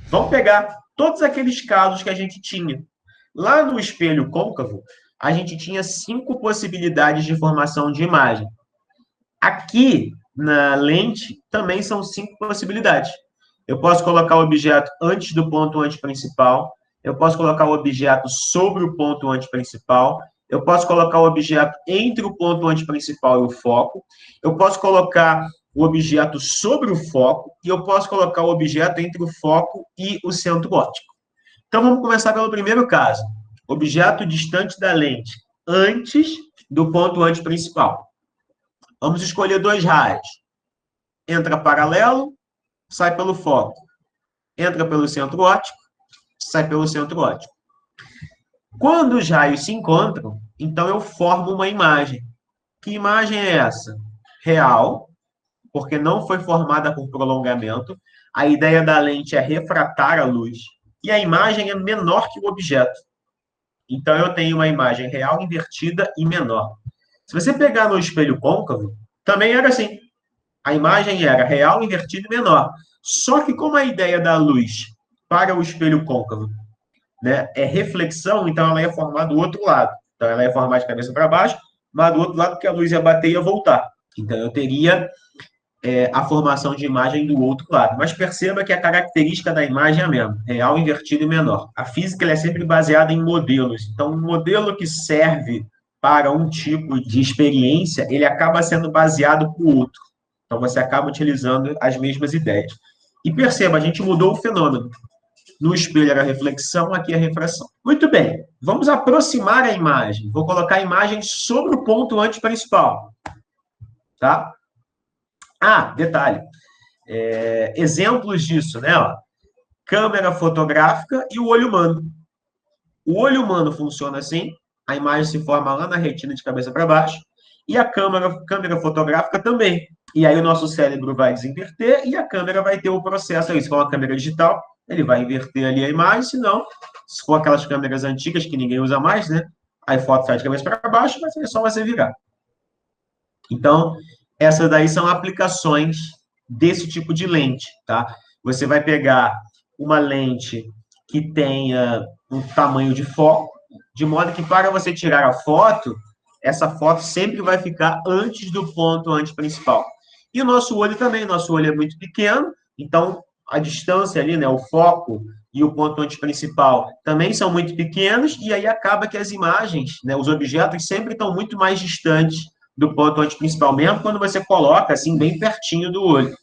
Vamos pegar todos aqueles casos que a gente tinha. Lá no espelho côncavo, a gente tinha 5 possibilidades de formação de imagem. Aqui, na lente, também são 5 possibilidades. Eu posso colocar o objeto antes do ponto antiprincipal, eu posso colocar o objeto sobre o ponto antiprincipal, eu posso colocar o objeto entre o ponto antiprincipal e o foco, eu posso colocar o objeto sobre o foco e eu posso colocar o objeto entre o foco e o centro óptico. Então, vamos começar pelo primeiro caso. Objeto distante da lente, antes do ponto antiprincipal. Vamos escolher 2 raios. Entra paralelo, sai pelo foco. Entra pelo centro óptico, sai pelo centro óptico. Quando os raios se encontram, então eu formo uma imagem. Que imagem é essa? Real, porque não foi formada por prolongamento. A ideia da lente é refratar a luz. E a imagem é menor que o objeto. Então, eu tenho uma imagem real invertida e menor. Se você pegar no espelho côncavo, também era assim. A imagem era real, invertida e menor. Só que como a ideia da luz para o espelho côncavo, né, é reflexão, então ela ia formar do outro lado. Então, ela ia formar de cabeça para baixo, mas do outro lado que a luz ia bater e ia voltar. Então, eu teria a formação de imagem do outro lado. Mas perceba que a característica da imagem é a mesma, real, invertido e menor. A física é sempre baseada em modelos. Então, um modelo que serve para um tipo de experiência, ele acaba sendo baseado para o outro. Então, você acaba utilizando as mesmas ideias. E perceba, a gente mudou o fenômeno. No espelho era reflexão, aqui é refração. Muito bem, vamos aproximar a imagem. Vou colocar a imagem sobre o ponto antiprincipal. Tá? Ah, detalhe. Exemplos disso, né? Ó, câmera fotográfica e o olho humano. O olho humano funciona assim, a imagem se forma lá na retina de cabeça para baixo, e a câmera fotográfica também. E aí o nosso cérebro vai desinverter e a câmera vai ter o processo aí. Se for uma câmera digital, ele vai inverter ali a imagem, senão, se for aquelas câmeras antigas que ninguém usa mais, né? Aí foto sai de cabeça para baixo, mas é só você virar. Então, essas daí são aplicações desse tipo de lente, tá? Você vai pegar uma lente que tenha um tamanho de foco, de modo que para você tirar a foto, essa foto sempre vai ficar antes do ponto antiprincipal. E o nosso olho também, nosso olho é muito pequeno, então a distância ali, né, o foco e o ponto antiprincipal também são muito pequenos, e aí acaba que as imagens, né, os objetos sempre estão muito mais distantes do ponto antiprincipal, mesmo quando você coloca assim bem pertinho do olho.